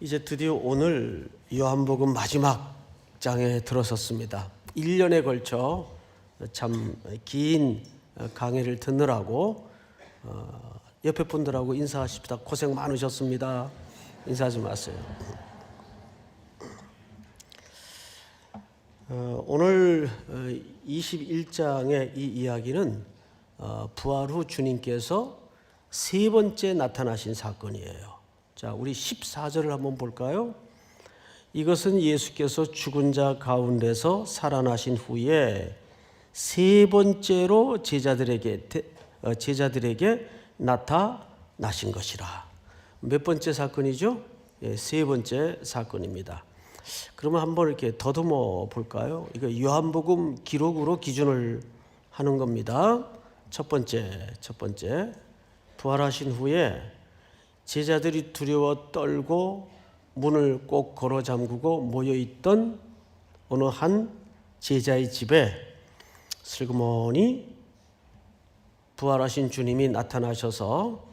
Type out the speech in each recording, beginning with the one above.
이제 드디어 오늘 요한복음 마지막 장에 들어섰습니다. 1년에 걸쳐 참 긴 강의를 듣느라고 옆에 분들하고 인사하십시다. 고생 많으셨습니다. 인사하지 마세요. 오늘 21장의 이 이야기는 부활 후 주님께서 세 번째 나타나신 사건이에요. 자, 우리 14절을 한번 볼까요? 이것은 예수께서 죽은 자 가운데서 살아나신 후에 세 번째로 제자들에게 나타나신 것이라. 몇 번째 사건이죠? 세 번째 사건입니다. 그러면 한번 이렇게 더듬어 볼까요? 이거 요한복음 기록으로 기준을 하는 겁니다. 첫 번째, 부활하신 후에 제자들이 두려워 떨고 문을 꼭 걸어 잠그고 모여있던 어느 한 제자의 집에 슬그머니 부활하신 주님이 나타나셔서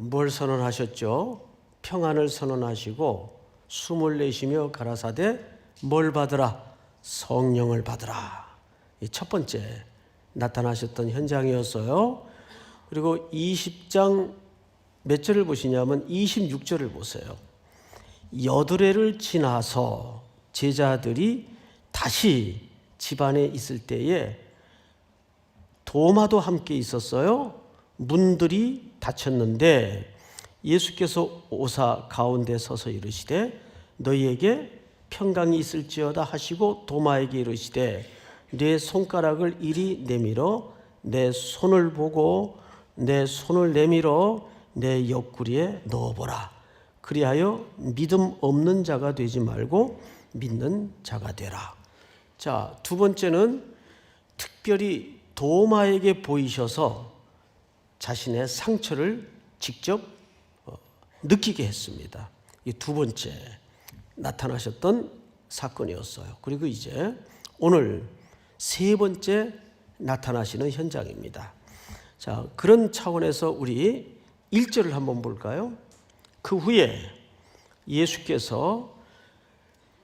뭘 선언하셨죠? 평안을 선언하시고 숨을 내쉬며 가라사대 뭘 받으라? 성령을 받으라. 이 첫 번째 나타나셨던 현장이었어요. 그리고 20장 몇 절을 보시냐면 26절을 보세요. 여드레를 지나서 제자들이 다시 집안에 있을 때에 도마도 함께 있었어요. 문들이 닫혔는데 예수께서 오사 가운데 서서 이르시되 너희에게 평강이 있을지어다 하시고 도마에게 이르시되 내 손가락을 이리 내밀어 내 손을 보고 내 손을 내밀어 내 옆구리에 넣어보라. 그리하여 믿음 없는 자가 되지 말고 믿는 자가 되라. 자, 두 번째는 특별히 도마에게 보이셔서 자신의 상처를 직접 느끼게 했습니다. 이 두 번째 나타나셨던 사건이었어요. 그리고 이제 오늘 세 번째 나타나시는 현장입니다. 자, 그런 차원에서 우리 1절을 한번 볼까요? 그 후에 예수께서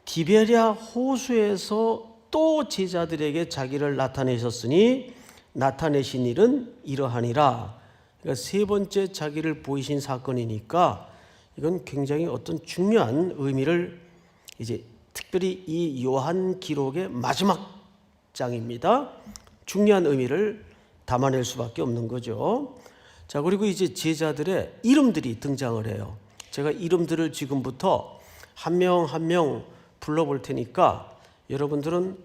디베랴 호수에서 또 제자들에게 자기를 나타내셨으니 나타내신 일은 이러하니라. 그러니까 세 번째 자기를 보이신 사건이니까 이건 굉장히 어떤 중요한 의미를 이제 특별히 이 요한 기록의 마지막 장입니다. 중요한 의미를 담아낼 수밖에 없는 거죠. 자, 그리고 이제 제자들의 이름들이 등장을 해요. 제가 이름들을 지금부터 한 명 한 명 불러볼 테니까 여러분들은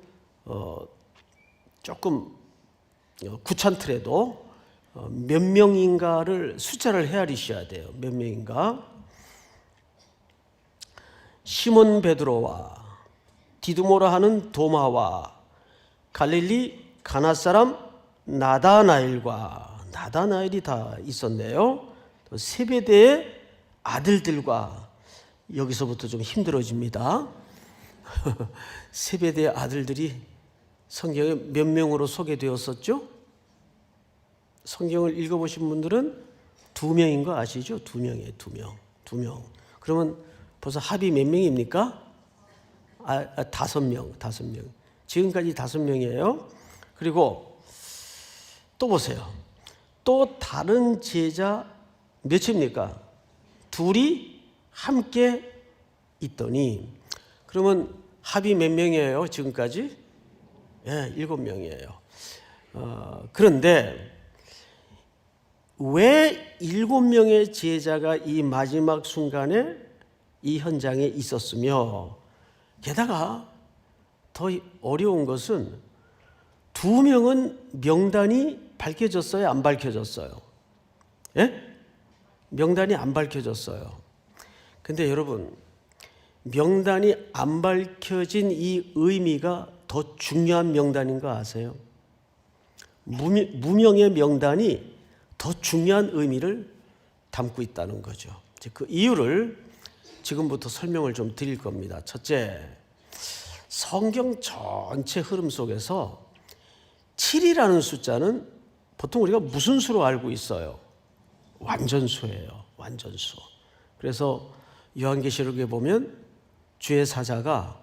조금 귀찮더라도 몇 명인가를 숫자를 헤아리셔야 돼요. 몇 명인가? 시몬 베드로와 디두모라 하는 도마와 갈릴리 가나 사람 나다나엘과 나다나엘이 다 있었네요. 세베대의 아들들과 여기서부터 좀 힘들어집니다. 세베대의 아들들이 성경에 몇 명으로 소개되었었죠? 성경을 읽어보신 분들은 2명인 거 아시죠? 2명이에요. 2명. 그러면 벌써 합이 몇 명입니까? 5명. 지금까지 5명이에요. 그리고 또 보세요. 또 다른 제자 몇입니까? 둘이 함께 있더니 그러면 합이 몇 명이에요? 지금까지? 7명이에요. 그런데 왜 7명의 제자가 이 마지막 순간에 이 현장에 있었으며 게다가 더 어려운 것은 2명은 명단이 밝혀졌어요? 안 밝혀졌어요? 명단이 안 밝혀졌어요. 근데 여러분, 명단이 안 밝혀진 이 의미가 더 중요한 명단인 거 아세요? 무명의 명단이 더 중요한 의미를 담고 있다는 거죠. 그 이유를 지금부터 설명을 좀 드릴 겁니다. 첫째, 성경 전체 흐름 속에서 7이라는 숫자는 보통 우리가 무슨 수로 알고 있어요? 완전수예요. 완전수. 그래서 요한계시록에 보면 주의 사자가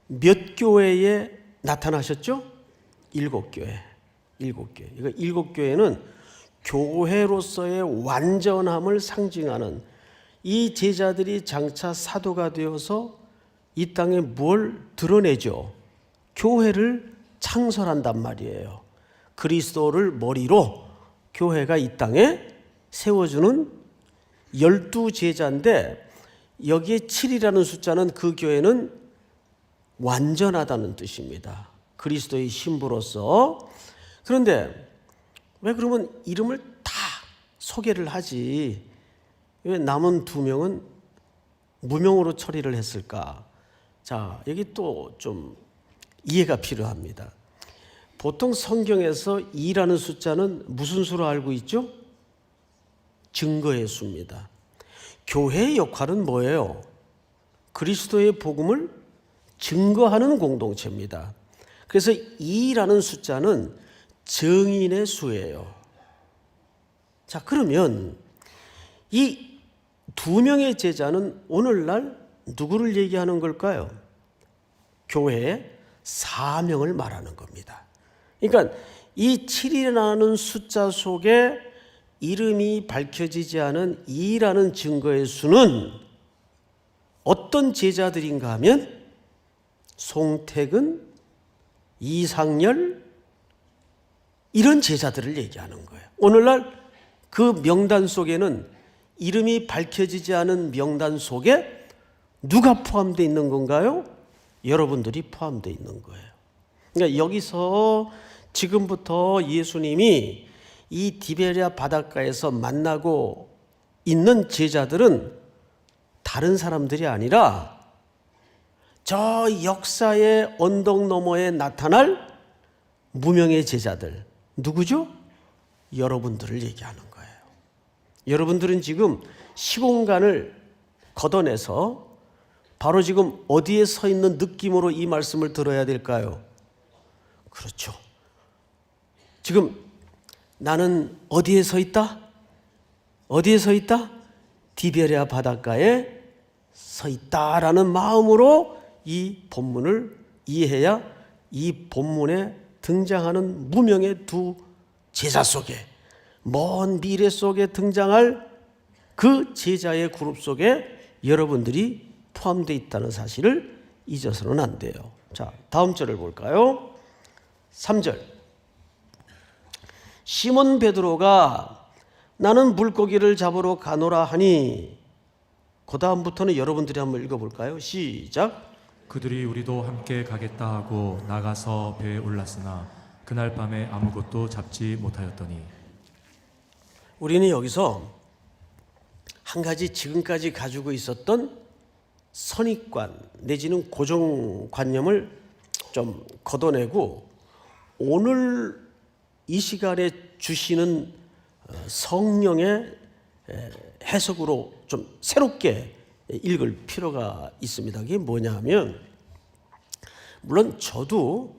몇 교회에 나타나셨죠? 7교회. 7교회. 이거 7교회는 교회로서의 완전함을 상징하는, 이 제자들이 장차 사도가 되어서 이 땅에 뭘 드러내죠? 교회를 창설한단 말이에요. 그리스도를 머리로 교회가 이 땅에 세워주는 12제자인데, 여기에 7이라는 숫자는 그 교회는 완전하다는 뜻입니다. 그리스도의 신부로서. 그런데 왜 그러면 이름을 다 소개를 하지, 왜 남은 2명은 무명으로 처리를 했을까? 자, 여기 또 좀 이해가 필요합니다. 보통 성경에서 2라는 숫자는 무슨 수로 알고 있죠? 증거의 수입니다. 교회의 역할은 뭐예요? 그리스도의 복음을 증거하는 공동체입니다. 그래서 2라는 숫자는 증인의 수예요. 자, 그러면 이 2명의 제자는 오늘날 누구를 얘기하는 걸까요? 교회의 사명을 말하는 겁니다. 그러니까 이 7이라는 숫자 속에 이름이 밝혀지지 않은 2라는 증거의 수는 어떤 제자들인가 하면 송택은, 이상열, 이런 제자들을 얘기하는 거예요. 오늘날 그 명단 속에는, 이름이 밝혀지지 않은 명단 속에 누가 포함되어 있는 건가요? 여러분들이 포함되어 있는 거예요. 그러니까 여기서 지금부터 예수님이 이 디베랴 바닷가에서 만나고 있는 제자들은 다른 사람들이 아니라 저 역사의 언덕 너머에 나타날 무명의 제자들, 누구죠? 여러분들을 얘기하는 거예요. 여러분들은 지금 시공간을 걷어내서 바로 지금 어디에 서 있는 느낌으로 이 말씀을 들어야 될까요? 그렇죠. 지금 나는 어디에 서 있다? 어디에 서 있다? 디베랴 바닷가에 서 있다라는 마음으로 이 본문을 이해해야 이 본문에 등장하는 무명의 2 제자 속에, 먼 미래 속에 등장할 그 제자의 그룹 속에 여러분들이 포함되어 있다는 사실을 잊어서는 안 돼요. 자, 다음 절을 볼까요? 3절. 시몬 베드로가 나는 물고기를 잡으러 가노라 하니, 그 다음부터는 여러분들이 한번 읽어볼까요? 시작. 그들이 우리도 함께 가겠다 하고 나가서 배에 올랐으나 그날 밤에 아무것도 잡지 못하였더니. 우리는 여기서 한 가지 지금까지 가지고 있었던 선입관 내지는 고정관념을 좀 걷어내고 오늘 이 시간에 주시는 성령의 해석으로 좀 새롭게 읽을 필요가 있습니다. 그게 뭐냐 하면, 물론 저도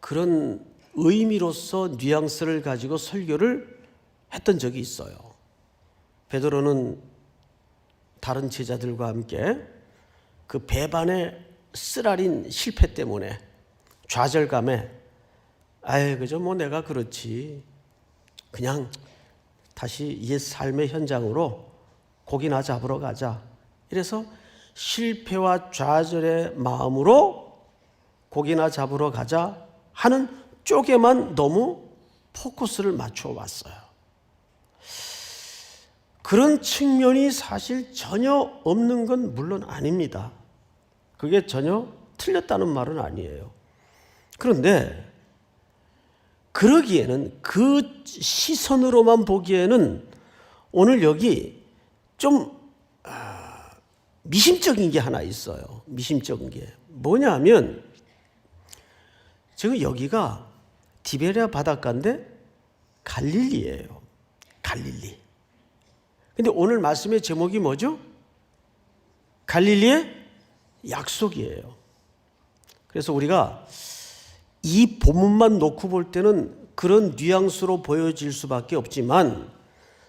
그런 의미로서 뉘앙스를 가지고 설교를 했던 적이 있어요. 베드로는 다른 제자들과 함께 그 배반의 쓰라린 실패 때문에 좌절감에, 아이 그저 뭐 내가 그렇지, 그냥 다시 옛 삶의 현장으로 고기나 잡으러 가자, 이래서 실패와 좌절의 마음으로 고기나 잡으러 가자 하는 쪽에만 너무 포커스를 맞춰 왔어요. 그런 측면이 사실 전혀 없는 건 물론 아닙니다. 그게 전혀 틀렸다는 말은 아니에요. 그런데 그러기에는, 그 시선으로만 보기에는 오늘 여기 좀 미심적인 게 하나 있어요. 미심적인 게 뭐냐 하면, 지금 여기가 디베랴 바닷가인데 갈릴리예요. 갈릴리. 근데 오늘 말씀의 제목이 뭐죠? 갈릴리의 약속이에요. 그래서 우리가 이 본문만 놓고 볼 때는 그런 뉘앙스로 보여질 수밖에 없지만,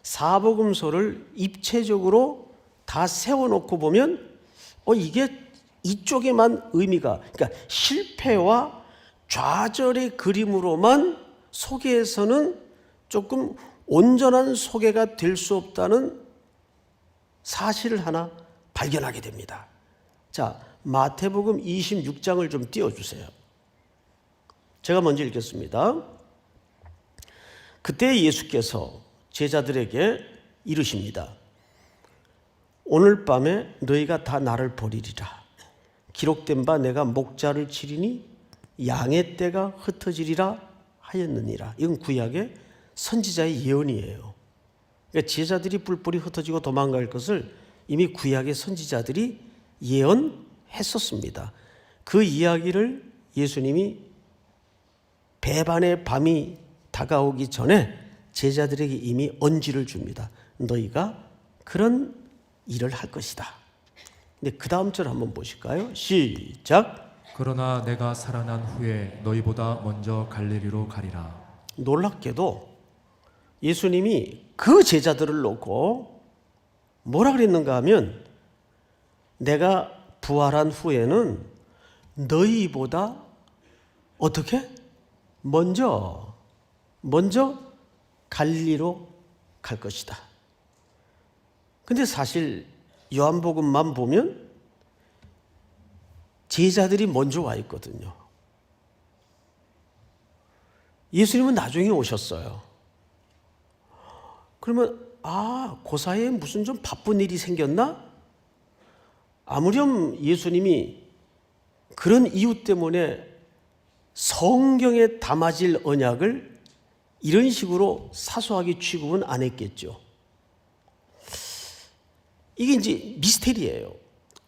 사복음서를 입체적으로 다 세워놓고 보면 이게 이쪽에만 의미가, 그러니까 실패와 좌절의 그림으로만 소개해서는 조금 온전한 소개가 될 수 없다는 사실을 하나 발견하게 됩니다. 자, 마태복음 26장을 좀 띄워주세요. 제가 먼저 읽겠습니다. 그때 예수께서 제자들에게 이르십니다. 오늘 밤에 너희가 다 나를 버리리라. 기록된 바 내가 목자를 치리니 양의 떼가 흩어지리라 하였느니라. 이건 구약의 선지자의 예언이에요. 그러니까 제자들이 뿔뿔이 흩어지고 도망갈 것을 이미 구약의 선지자들이 예언했었습니다. 그 이야기를 예수님이 배반의 밤이 다가오기 전에 제자들에게 이미 언지를 줍니다. 너희가 그런 일을 할 것이다. 근데 그 다음 절 한번 보실까요? 시작. 그러나 내가 살아난 후에 너희보다 먼저 갈릴리로 가리라. 놀랍게도 예수님이 그 제자들을 놓고 뭐라 그랬는가 하면 내가 부활한 후에는 너희보다 어떻게? 먼저 갈릴리로 갈 것이다. 근데 사실 요한복음만 보면 제자들이 먼저 와 있거든요. 예수님은 나중에 오셨어요. 그러면 그 사이에 무슨 좀 바쁜 일이 생겼나? 아무렴 예수님이 그런 이유 때문에 성경에 담아질 언약을 이런 식으로 사소하게 취급은 안 했겠죠. 이게 이제 미스테리예요.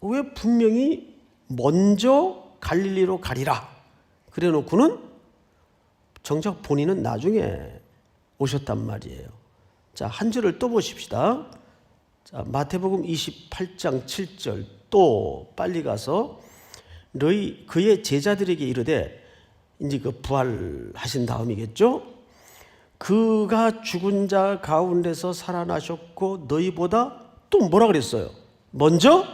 왜 분명히 먼저 갈릴리로 가리라 그래 놓고는 정작 본인은 나중에 오셨단 말이에요. 자, 한 절을 또 보십시다. 자, 마태복음 28장 7절 또 빨리 가서 너희 그의 제자들에게 이르되, 이제 그 부활하신 다음이겠죠. 그가 죽은 자 가운데서 살아나셨고 너희보다 또 뭐라 그랬어요? 먼저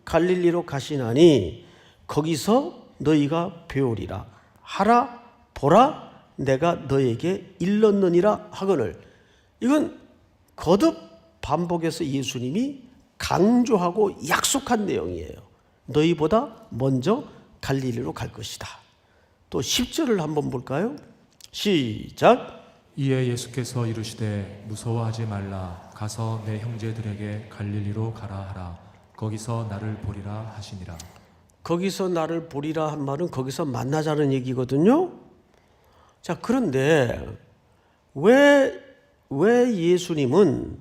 갈릴리로 가시나니 거기서 너희가 배우리라. 하라 보라 내가 너에게 일렀느니라 하거늘. 이건 거듭 반복해서 예수님이 강조하고 약속한 내용이에요. 너희보다 먼저 갈릴리로 갈 것이다. 또 10절을 한번 볼까요? 시작. 이에 예수께서 이르시되 무서워하지 말라. 가서 내 형제들에게 갈릴리로 가라 하라. 거기서 나를 보리라 하시니라. 거기서 나를 보리라 한 말은 거기서 만나자는 얘기거든요. 자, 그런데 왜 예수님은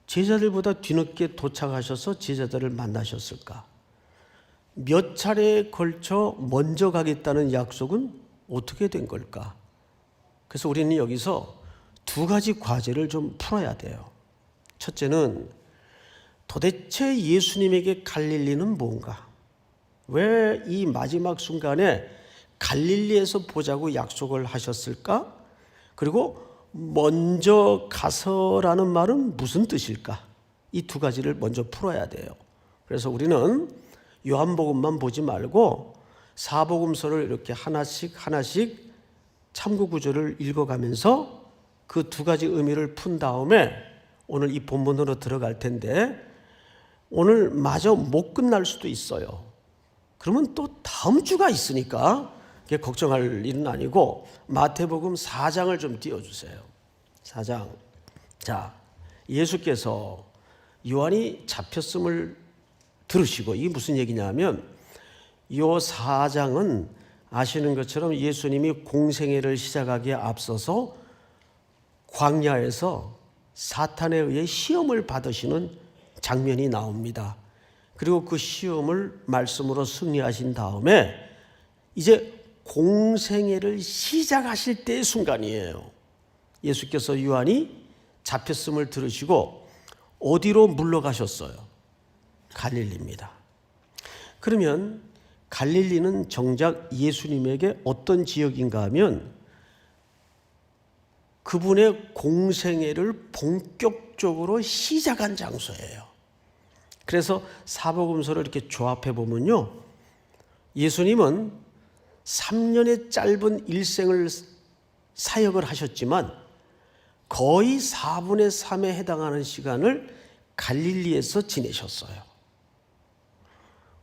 제자들보다 뒤늦게 도착하셔서 제자들을 만나셨을까? 몇 차례에 걸쳐 먼저 가겠다는 약속은 어떻게 된 걸까? 그래서 우리는 여기서 두 가지 과제를 좀 풀어야 돼요. 첫째는 도대체 예수님에게 갈릴리는 뭔가? 왜 이 마지막 순간에 갈릴리에서 보자고 약속을 하셨을까? 그리고 먼저 가서라는 말은 무슨 뜻일까? 이 두 가지를 먼저 풀어야 돼요. 그래서 우리는 요한복음만 보지 말고 사복음서를 이렇게 하나씩 참고 구절을 읽어가면서 그 두 가지 의미를 푼 다음에 오늘 이 본문으로 들어갈 텐데, 오늘 마저 못 끝날 수도 있어요. 그러면 또 다음 주가 있으니까 걱정할 일은 아니고 마태복음 4장을 좀 띄워주세요. 4장. 자, 예수께서 요한이 잡혔음을 들으시고, 이게 무슨 얘기냐면 요 4장은 아시는 것처럼 예수님이 공생애를 시작하기에 앞서서 광야에서 사탄에 의해 시험을 받으시는 장면이 나옵니다. 그리고 그 시험을 말씀으로 승리하신 다음에 이제 공생애를 시작하실 때의 순간이에요. 예수께서 요한이 잡혔음을 들으시고 어디로 물러가셨어요? 갈릴리입니다. 그러면 갈릴리는 정작 예수님에게 어떤 지역인가 하면 그분의 공생애를 본격적으로 시작한 장소예요. 그래서 사복음서를 이렇게 조합해 보면요, 예수님은 3년의 짧은 일생을 사역을 하셨지만 거의 4분의 3에 해당하는 시간을 갈릴리에서 지내셨어요.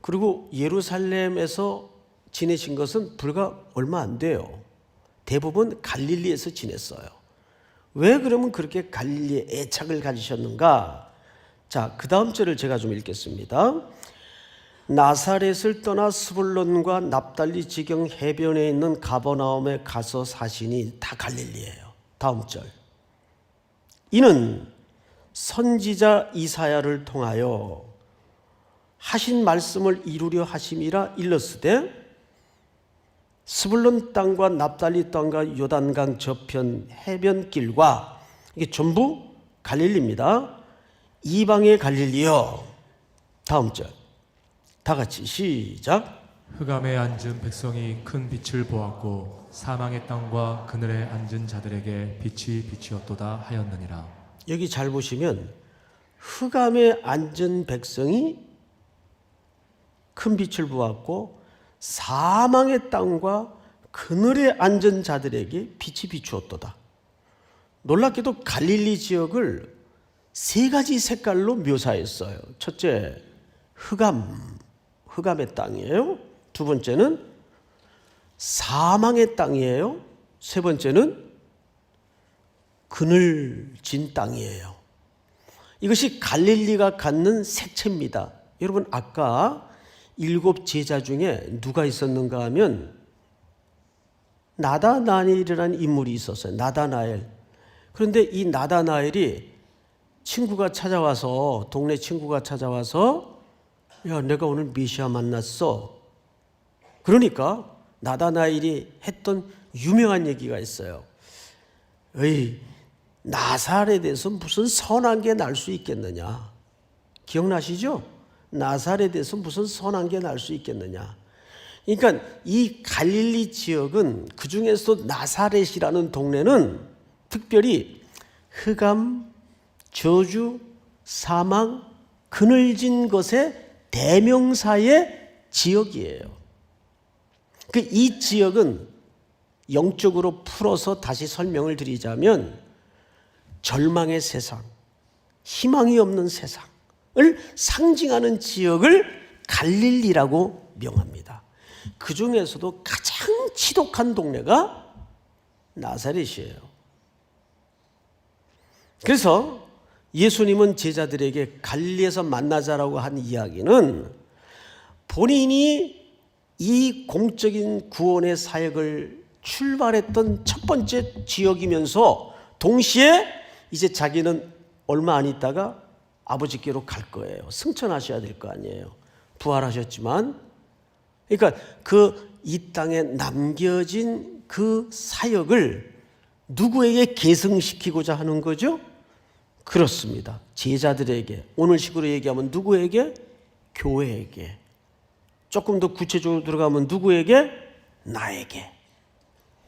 그리고 예루살렘에서 지내신 것은 불과 얼마 안 돼요. 대부분 갈릴리에서 지냈어요. 왜 그러면 그렇게 갈릴리에 애착을 가지셨는가? 자, 그 다음 절을 제가 좀 읽겠습니다. 나사렛을 떠나 스불론과 납달리 지경 해변에 있는 가버나움에 가서 사시니, 다 갈릴리예요. 다음 절. 이는 선지자 이사야를 통하여 하신 말씀을 이루려 하심이라 일렀으되, 스불론 땅과 납달리 땅과 요단강 저편 해변길과, 이게 전부 갈릴리입니다. 이방의 갈릴리요. 다음 절. 다 같이 시작. 흑암에 앉은 백성이 큰 빛을 보았고 사망의 땅과 그늘에 앉은 자들에게 빛이 비치었도다 하였느니라. 여기 잘 보시면 흑암에 앉은 백성이 큰 빛을 보았고 사망의 땅과 그늘에 앉은 자들에게 빛이 비추었도다. 놀랍게도 갈릴리 지역을 세 가지 색깔로 묘사했어요. 첫째, 흑암의 땅이에요. 두 번째는 사망의 땅이에요. 세 번째는 그늘진 땅이에요. 이것이 갈릴리가 갖는 색채입니다. 여러분, 아까 7 제자 중에 누가 있었는가 하면 나다나엘이라는 인물이 있었어요. 나다나엘. 그런데 이 나다나엘이 동네 친구가 찾아와서, 야, 내가 오늘 메시아 만났어. 그러니까 나다나엘이 했던 유명한 얘기가 있어요. 나사렛에서 무슨 선한 게 날 수 있겠느냐. 기억나시죠? 나사렛에서 무슨 선한 게 날 수 있겠느냐. 그러니까 이 갈릴리 지역은, 그 중에서도 나사렛이라는 동네는 특별히 흑암, 저주, 사망, 그늘진 것의 대명사의 지역이에요. 이 지역은 영적으로 풀어서 다시 설명을 드리자면 절망의 세상, 희망이 없는 세상을 상징하는 지역을 갈릴리라고 명합니다. 그 중에서도 가장 지독한 동네가 나사렛이에요. 그래서 예수님은 제자들에게 갈릴리에서 만나자라고 한 이야기는 본인이 이 공적인 구원의 사역을 출발했던 첫 번째 지역이면서 동시에 이제 자기는 얼마 안 있다가 아버지께로 갈 거예요. 승천하셔야 될 거 아니에요. 부활하셨지만. 그러니까 이 땅에 남겨진 그 사역을 누구에게 계승시키고자 하는 거죠? 그렇습니다. 제자들에게, 오늘식으로 얘기하면 누구에게? 교회에게. 조금 더 구체적으로 들어가면 누구에게? 나에게.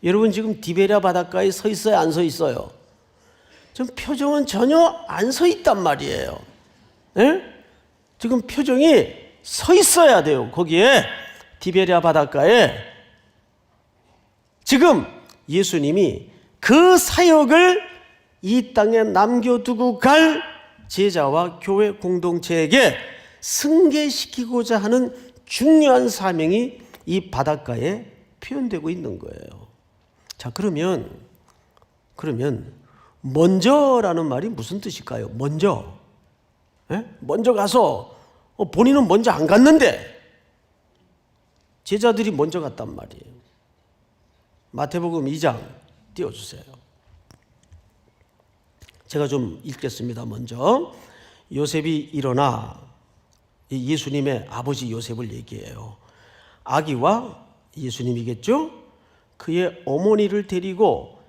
여러분, 지금 디베랴 바닷가에 서 있어요, 안 서 있어요? 지금 표정은 전혀 안 서 있단 말이에요. 네? 지금 표정이 서 있어야 돼요. 거기에 디베랴 바닷가에. 지금 예수님이 그 사역을 이 땅에 남겨두고 갈 제자와 교회 공동체에게 승계시키고자 하는 중요한 사명이 이 바닷가에 표현되고 있는 거예요. 자, 그러면 먼저라는 말이 무슨 뜻일까요? 먼저. 예? 먼저 가서 본인은 먼저 안 갔는데 제자들이 먼저 갔단 말이에요. 마태복음 2장 띄워주세요. 제가 좀 읽겠습니다. 먼저 요셉이 일어나, 예수님의 아버지 요셉을 얘기해요. 아기와 예수님이겠죠? 그의 어머니를 데리고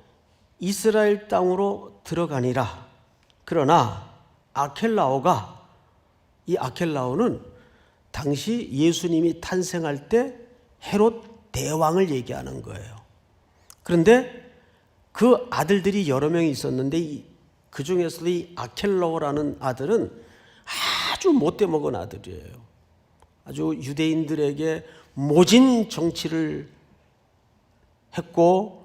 이스라엘 땅으로 들어가니라. 그러나 이 아켈라오는 당시 예수님이 탄생할 때 헤롯 대왕을 얘기하는 거예요. 그런데 그 아들들이 여러 명이 있었는데 그 중에서도 이 아켈라오라는 아들은 아주 못돼 먹은 아들이에요. 아주 유대인들에게 모진 정치를 했고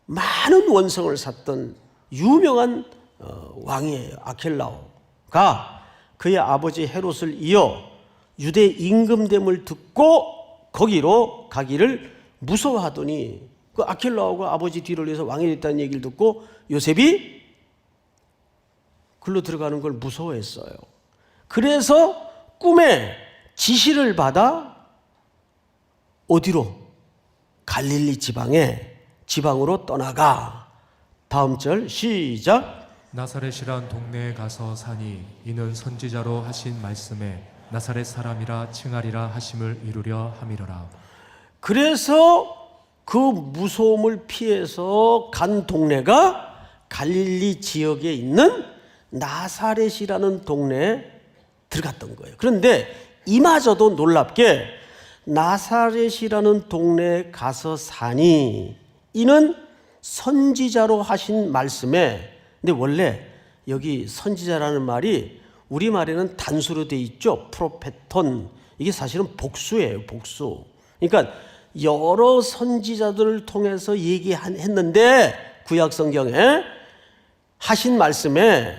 많은 원성을 샀던 유명한 왕이에요. 아켈라오가 그의 아버지 헤롯을 이어 유대 임금됨을 듣고 거기로 가기를 무서워하더니 그 아켈라오가 아버지 뒤를 이어서 왕이 됐다는 얘기를 듣고 요셉이 글로 들어가는 걸 무서워했어요. 그래서 꿈에 지시를 받아 어디로? 갈릴리 지방으로 떠나가. 다음 절 시작. 나사렛이란 동네에 가서 사니 이는 선지자로 하신 말씀에 나사렛 사람이라 칭하리라 하심을 이루려 함이로라. 그래서 그 무서움을 피해서 간 동네가 갈릴리 지역에 있는 나사렛이라는 동네에 들어갔던 거예요. 그런데 이마저도 놀랍게 나사렛이라는 동네에 가서 사니 이는 선지자로 하신 말씀에, 근데 원래 여기 선지자라는 말이 우리말에는 단수로 돼 있죠. 프로페톤. 이게 사실은 복수예요. 복수. 그러니까 여러 선지자들을 통해서 얘기했는데 구약 성경에 하신 말씀에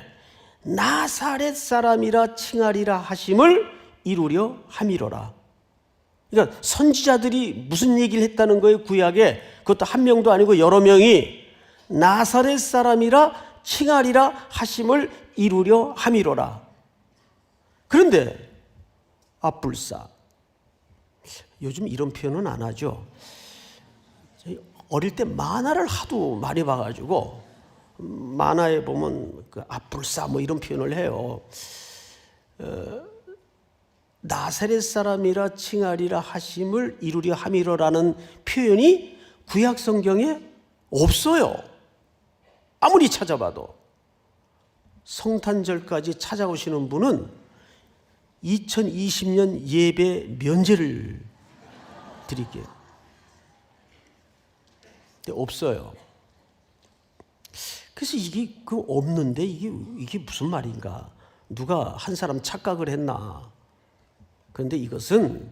나사렛 사람이라 칭하리라 하심을 이루려 함이로라. 그러니까 선지자들이 무슨 얘기를 했다는 거예요? 구약에. 그것도 한 명도 아니고 여러 명이 나사렛 사람이라 칭하리라 하심을 이루려 함이로라. 그런데 앞불사, 요즘 이런 표현은 안 하죠. 어릴 때 만화를 하도 많이 봐가지고 만화에 보면 그 앞불사 뭐 이런 표현을 해요. 나사렛 사람이라 칭하리라 하심을 이루려 함이로라는 표현이 구약 성경에 없어요. 아무리 찾아봐도. 성탄절까지 찾아오시는 분은 2020년 예배 면제를 드릴게요. 근데 없어요. 그래서 이게 없는데 이게 무슨 말인가? 누가 한 사람 착각을 했나? 그런데 이것은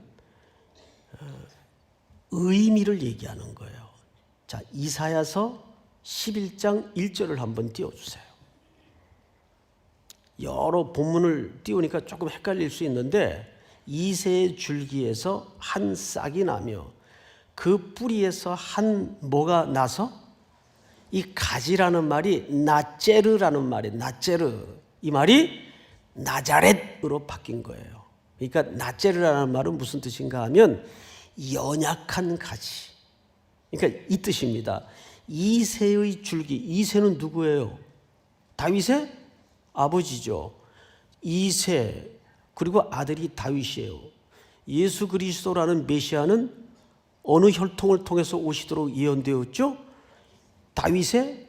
의미를 얘기하는 거예요. 자, 이사야서 11장 1절을 한번 띄워주세요. 여러 본문을 띄우니까 조금 헷갈릴 수 있는데 이새의 줄기에서 한 싹이 나며 그 뿌리에서 한 뭐가 나서 이 가지라는 말이 나제르라는 말이에요. 나제르. 이 말이 나자렛으로 바뀐 거예요. 그러니까 나제르라는 말은 무슨 뜻인가 하면 연약한 가지. 그러니까 이 뜻입니다. 이새의 줄기. 이새는 누구예요? 다윗의 아버지죠. 이새 그리고 아들이 다윗이에요. 예수 그리스도라는 메시아는 어느 혈통을 통해서 오시도록 예언되었죠? 다윗의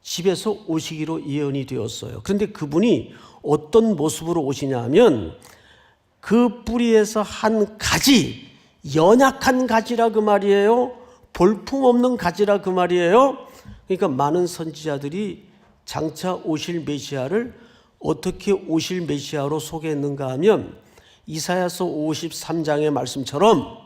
집에서 오시기로 예언이 되었어요. 그런데 그분이 어떤 모습으로 오시냐 하면 그 뿌리에서 한 가지, 연약한 가지라 그 말이에요. 볼품없는 가지라 그 말이에요. 그러니까 많은 선지자들이 장차 오실 메시아를 어떻게 오실 메시아로 소개했는가 하면 이사야서 53장의 말씀처럼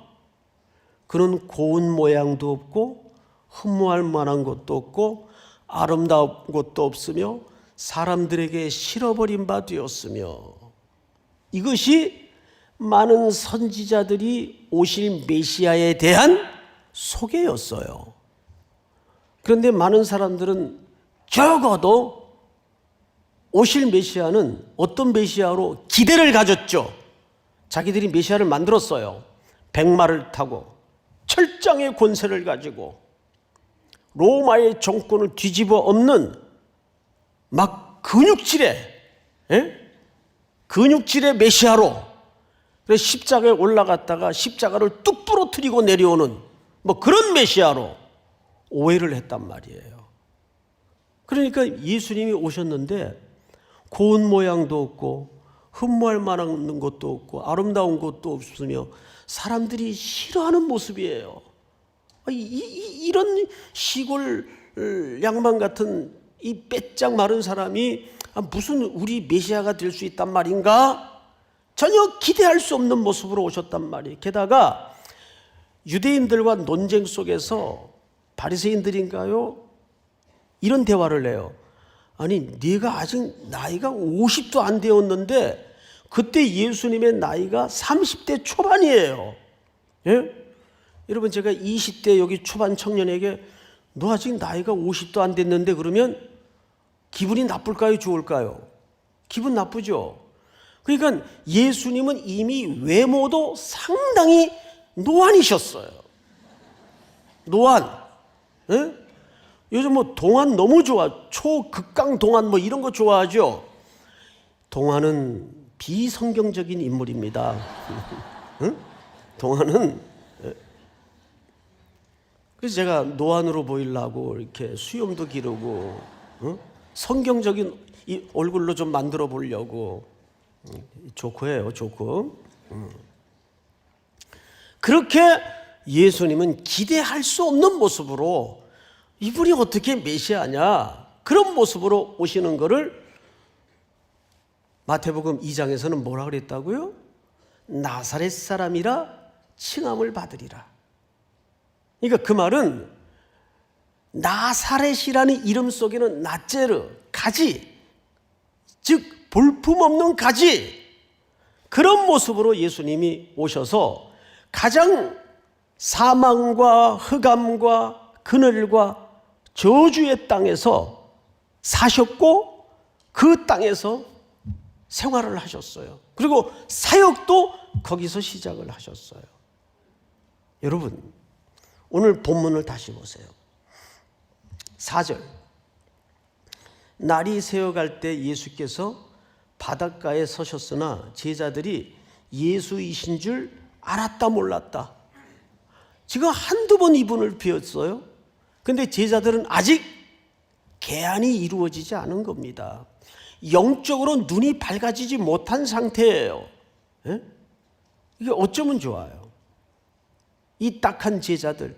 그는 고운 모양도 없고 흠모할 만한 것도 없고 아름다운 것도 없으며 사람들에게 실어버린 바 되었으며, 이것이 많은 선지자들이 오실 메시아에 대한 소개였어요. 그런데 많은 사람들은 적어도 오실 메시아는 어떤 메시아로 기대를 가졌죠. 자기들이 메시아를 만들었어요. 백마를 타고 철장의 권세를 가지고 로마의 정권을 뒤집어 엎는 막 근육질의 메시아로, 그래서 십자가에 올라갔다가 십자가를 뚝 부러뜨리고 내려오는 뭐 그런 메시아로 오해를 했단 말이에요. 그러니까 예수님이 오셨는데 고운 모양도 없고 흠모할 만한 것도 없고 아름다운 것도 없으며 사람들이 싫어하는 모습이에요. 이런 시골 양반 같은 이 빼짝 마른 사람이 무슨 우리 메시아가 될 수 있단 말인가? 전혀 기대할 수 없는 모습으로 오셨단 말이에요. 게다가 유대인들과 논쟁 속에서 바리새인들인가요? 이런 대화를 해요. 아니, 네가 아직 나이가 50도 안 되었는데 그때 예수님의 나이가 30대 초반이에요. 예? 여러분, 제가 20대 여기 초반 청년에게 너 아직 나이가 50도 안 됐는데 그러면 기분이 나쁠까요? 좋을까요? 기분 나쁘죠. 그러니까 예수님은 이미 외모도 상당히 노안이셨어요. 노안. 예? 요즘 뭐 동안 너무 좋아. 초극강 동안 뭐 이런 거 좋아하죠. 동안은 비성경적인 인물입니다. 응? 동안은. 그래서 제가 노안으로 보이려고 이렇게 수염도 기르고 성경적인 이 얼굴로 좀 만들어 보려고. 조크예요, 조크. 그렇게 예수님은 기대할 수 없는 모습으로 이분이 어떻게 메시아냐, 그런 모습으로 오시는 것을 마태복음 2장에서는 뭐라 그랬다고요? 나사렛 사람이라 칭함을 받으리라. 그러니까 그 말은 나사렛이라는 이름 속에는 나제르, 가지, 즉 볼품없는 가지, 그런 모습으로 예수님이 오셔서 가장 사망과 흑암과 그늘과 저주의 땅에서 사셨고 그 땅에서 생활을 하셨어요. 그리고 사역도 거기서 시작을 하셨어요. 여러분, 오늘 본문을 다시 보세요. 4절. 날이 새어갈 때 예수께서 바닷가에 서셨으나 제자들이 예수이신 줄 알았다 몰랐다. 지금 한두 번 이분을 비웠어요. 근데 제자들은 아직 개안이 이루어지지 않은 겁니다. 영적으로 눈이 밝아지지 못한 상태예요. 예? 이게 어쩌면 좋아요. 이 딱한 제자들.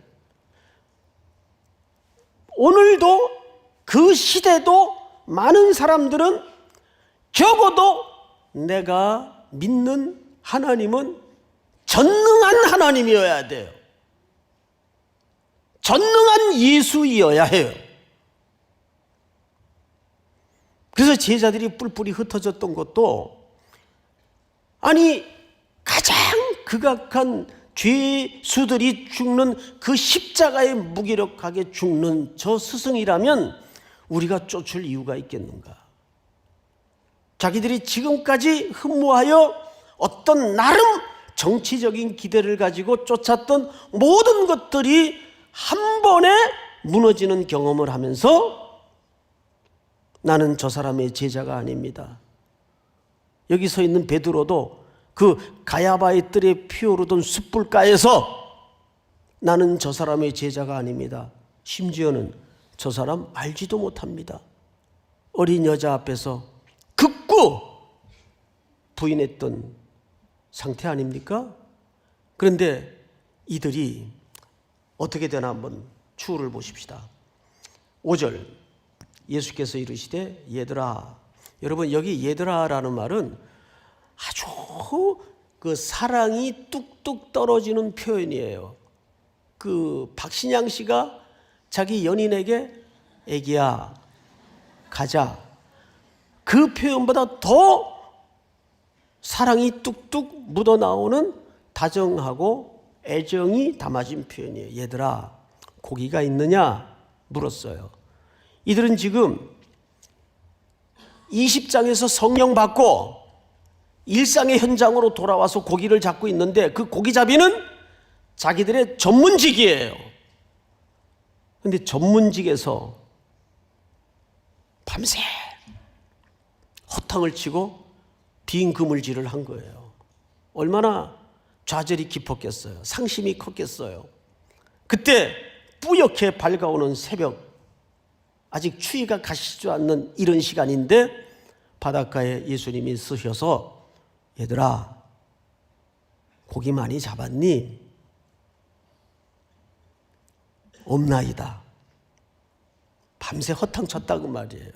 오늘도 그 시대도 많은 사람들은 적어도 내가 믿는 하나님은 전능한 하나님이어야 돼요. 전능한 예수이어야 해요. 그래서 제자들이 뿔뿔이 흩어졌던 것도, 아니 가장 극악한 죄수들이 죽는 그 십자가에 무기력하게 죽는 저 스승이라면 우리가 쫓을 이유가 있겠는가? 자기들이 지금까지 흠모하여 어떤 나름 정치적인 기대를 가지고 쫓았던 모든 것들이 한 번에 무너지는 경험을 하면서 나는 저 사람의 제자가 아닙니다. 여기 서 있는 베드로도 그 가야바의 뜰에 피어오르던 숯불가에서 나는 저 사람의 제자가 아닙니다. 심지어는 저 사람 알지도 못합니다. 어린 여자 앞에서 극구 부인했던 상태 아닙니까? 그런데 이들이 어떻게 되나 한번 추후를 보십시다. 5절. 예수께서 이르시되 얘들아. 여러분, 여기 얘들아라는 말은 아주 그 사랑이 뚝뚝 떨어지는 표현이에요. 그 박신양 씨가 자기 연인에게 애기야 가자, 그 표현보다 더 사랑이 뚝뚝 묻어나오는 다정하고 애정이 담아진 표현이에요. 얘들아, 고기가 있느냐 물었어요. 이들은 지금 20장에서 성령 받고 일상의 현장으로 돌아와서 고기를 잡고 있는데 그 고기잡이는 자기들의 전문직이에요. 그런데 전문직에서 밤새 허탕을 치고 빈 그물질을 한 거예요. 얼마나 좌절이 깊었겠어요. 상심이 컸겠어요. 그때 뿌옇게 밝아오는 새벽, 아직 추위가 가시지 않는 이런 시간인데 바닷가에 예수님이 서셔서 얘들아, 고기 많이 잡았니? 없나이다. 밤새 허탕쳤다고 말이에요.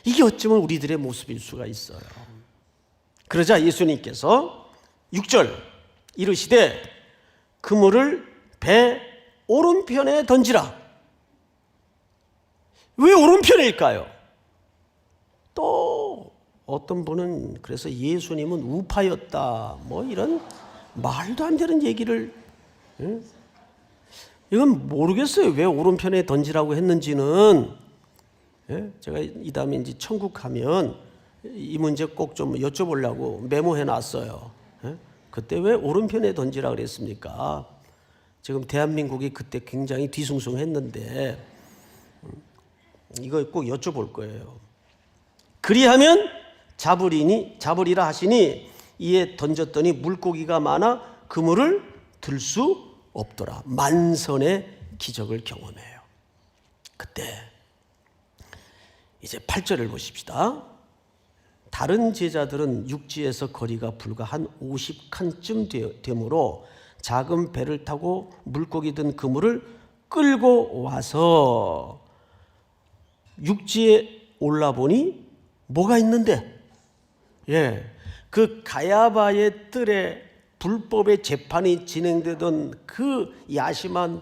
이게 어쩌면 우리들의 모습일 수가 있어요. 그러자 예수님께서 6절 이르시되 그물을 배 오른편에 던지라. 왜 오른편일까요? 또 어떤 분은 그래서 예수님은 우파였다 뭐 이런 말도 안 되는 얘기를, 이건 모르겠어요. 왜 오른편에 던지라고 했는지는. 제가 이 다음에 이제 천국 가면 이 문제 꼭 좀 여쭤보려고 메모해 놨어요. 그때 왜 오른편에 던지라 그랬습니까? 지금 대한민국이 그때 굉장히 뒤숭숭했는데 이거 꼭 여쭤볼 거예요. 그리하면 잡으리라 하시니 이에 던졌더니 물고기가 많아 그물을 들 수 없더라. 만선의 기적을 경험해요. 그때 이제 8절을 보십시다. 다른 제자들은 육지에서 거리가 불과 한 50칸쯤 되므로 작은 배를 타고 물고기 든 그물을 끌고 와서 육지에 올라보니 뭐가 있는데, 그 가야바의 뜰에 불법의 재판이 진행되던 그 야심한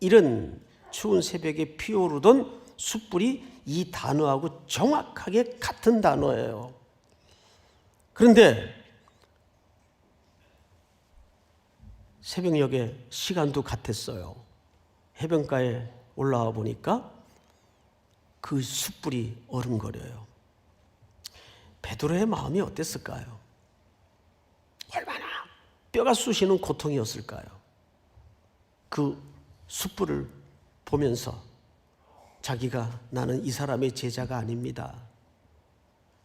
이른 추운 새벽에 피어오르던 숯불이 이 단어하고 정확하게 같은 단어예요. 그런데 새벽녘에 시간도 같았어요. 해변가에 올라와 보니까 그 숯불이 어른거려요. 베드로의 마음이 어땠을까요? 얼마나 뼈가 쑤시는 고통이었을까요? 그 숯불을 보면서 자기가 나는 이 사람의 제자가 아닙니다.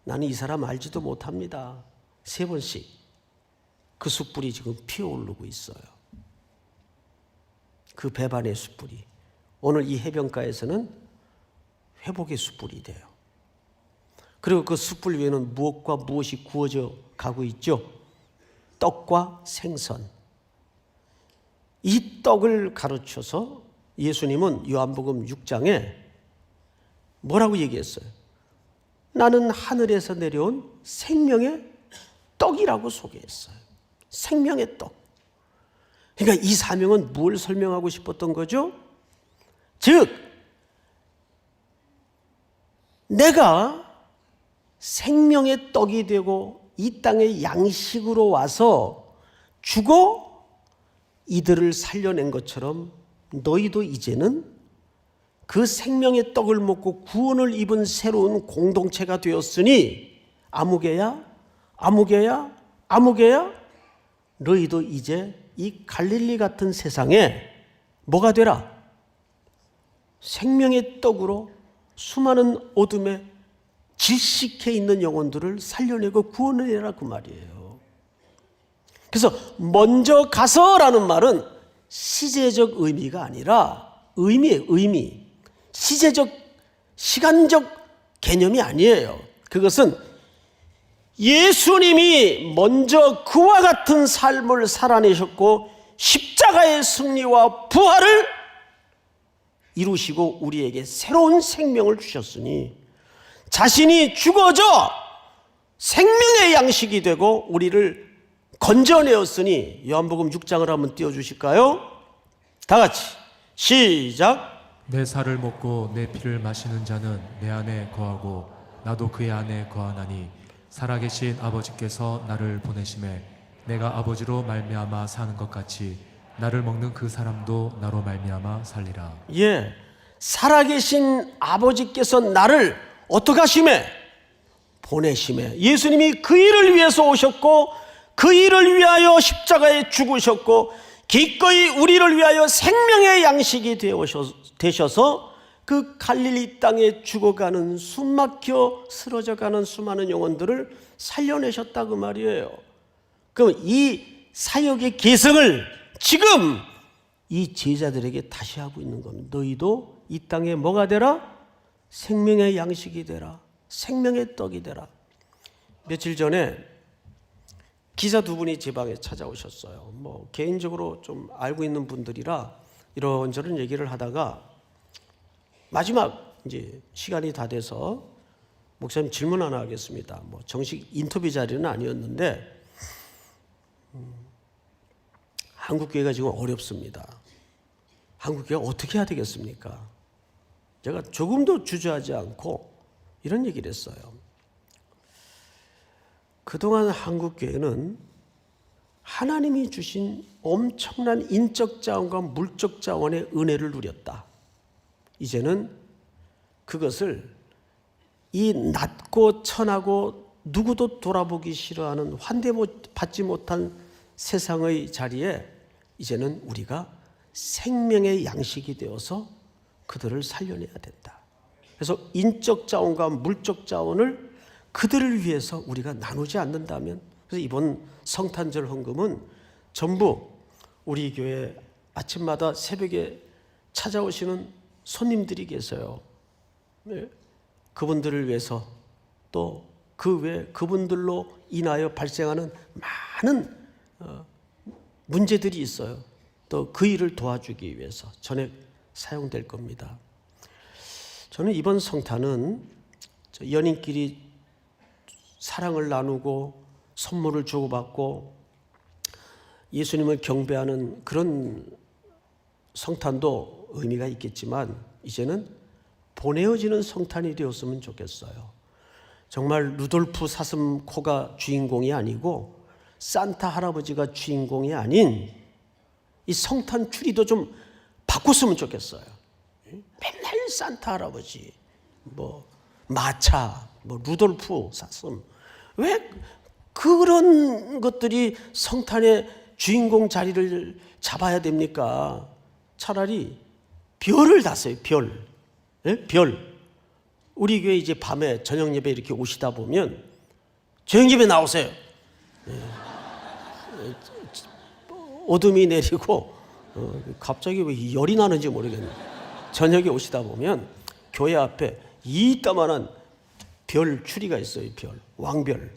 나는 이 사람 알지도 못합니다. 3번씩 그 숯불이 지금 피어오르고 있어요. 그 배반의 숯불이 오늘 이 해변가에서는 회복의 숯불이 돼요. 그리고 그 숯불 위에는 무엇과 무엇이 구워져 가고 있죠? 떡과 생선. 이 떡을 가르쳐서 예수님은 요한복음 6장에 뭐라고 얘기했어요? 나는 하늘에서 내려온 생명의 떡이라고 소개했어요. 생명의 떡. 그러니까 이 사명은 뭘 설명하고 싶었던 거죠? 즉, 내가 생명의 떡이 되고 이 땅의 양식으로 와서 죽어 이들을 살려낸 것처럼 너희도 이제는 그 생명의 떡을 먹고 구원을 입은 새로운 공동체가 되었으니 아무개야 너희도 이제 이 갈릴리 같은 세상에 뭐가 되라? 생명의 떡으로 수많은 어둠에 질식해 있는 영혼들을 살려내고 구원을 해라 그 말이에요. 그래서 먼저 가서라는 말은 시제적 의미가 아니라 의미예요. 의미. 시제적, 시간적 개념이 아니에요. 그것은 예수님이 먼저 그와 같은 삶을 살아내셨고 십자가의 승리와 부활을 이루시고 우리에게 새로운 생명을 주셨으니 자신이 죽어져 생명의 양식이 되고 우리를 건져내었으니 요한복음 6장을 한번 띄워주실까요? 다 같이 시작. 내 살을 먹고 내 피를 마시는 자는 내 안에 거하고 나도 그의 안에 거하나니 살아계신 아버지께서 나를 보내심에 내가 아버지로 말미암아 사는 것 같이 나를 먹는 그 사람도 나로 말미암아 살리라. 살아계신 아버지께서 나를 어떻게 하심에? 보내심에. 예수님이 그 일을 위해서 오셨고 그 일을 위하여 십자가에 죽으셨고 기꺼이 우리를 위하여 생명의 양식이 되셔서 그 갈릴리 땅에 죽어가는 숨막혀 쓰러져가는 수많은 영혼들을 살려내셨다 그 말이에요. 그럼 이 사역의 계승을 지금 이 제자들에게 다시 하고 있는 겁니다. 너희도 이 땅에 뭐가 되라? 생명의 양식이 되라. 생명의 떡이 되라. 며칠 전에 기자 2분이 제 방에 찾아오셨어요. 개인적으로 좀 알고 있는 분들이라 이런저런 얘기를 하다가 마지막 이제 시간이 다 돼서 목사님 질문 하나 하겠습니다. 뭐 정식 인터뷰 자리는 아니었는데 한국교회가 지금 어렵습니다. 한국교회가 어떻게 해야 되겠습니까? 제가 조금도 주저하지 않고 이런 얘기를 했어요. 그동안 한국교회는 하나님이 주신 엄청난 인적 자원과 물적 자원의 은혜를 누렸다. 이제는 그것을 이 낮고 천하고 누구도 돌아보기 싫어하는 환대받지 못한 세상의 자리에 이제는 우리가 생명의 양식이 되어서 그들을 살려내야 된다. 그래서 인적 자원과 물적 자원을 그들을 위해서 우리가 나누지 않는다면, 그래서 이번 성탄절 헌금은 전부 우리 교회 아침마다 새벽에 찾아오시는 손님들이 계세요. 네. 그분들을 위해서 또 그 외 그분들로 인하여 발생하는 많은 문제들이 있어요. 또 그 일을 도와주기 위해서 전액 사용될 겁니다. 저는 이번 성탄은 연인끼리 사랑을 나누고 선물을 주고받고 예수님을 경배하는 그런 성탄도 의미가 있겠지만 이제는 보내어지는 성탄이 되었으면 좋겠어요. 정말 루돌프 사슴코가 주인공이 아니고 산타 할아버지가 주인공이 아닌 이 성탄 추리도 좀 바꿨으면 좋겠어요. 맨날 산타 할아버지, 뭐 마차, 뭐 루돌프 사슴, 왜 그런 것들이 성탄의 주인공 자리를 잡아야 됩니까? 차라리 별을 다세요. 별. 네? 별. 우리 교회 이제 밤에 저녁 예배 이렇게 오시다 보면 저녁 예배 나오세요. 네. 어둠이 내리고 갑자기 왜 열이 나는지 모르겠네요. 저녁에 오시다 보면 교회 앞에 이따만한 별 추리가 있어요. 별, 왕별.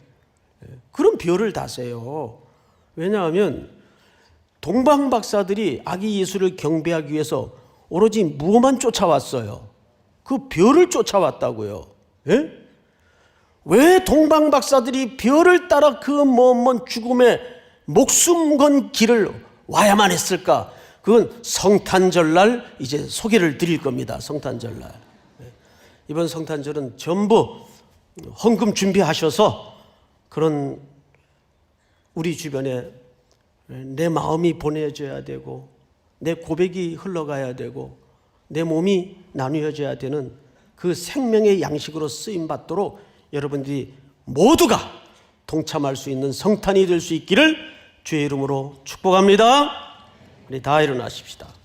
그런 별을 다세요. 왜냐하면 동방 박사들이 아기 예수를 경배하기 위해서 오로지 무엇만 쫓아왔어요? 그 별을 쫓아왔다고요. 예? 왜 동방 박사들이 별을 따라 그 먼 죽음의 목숨 건 길을 와야만 했을까? 그건 성탄절날 이제 소개를 드릴 겁니다. 성탄절날. 이번 성탄절은 전부 헌금 준비하셔서 그런 우리 주변에 내 마음이 보내져야 되고 내 고백이 흘러가야 되고 내 몸이 나누어져야 되는 그 생명의 양식으로 쓰임받도록 여러분들이 모두가 동참할 수 있는 성탄이 될 수 있기를 주의 이름으로 축복합니다. 우리 다 일어나십시다.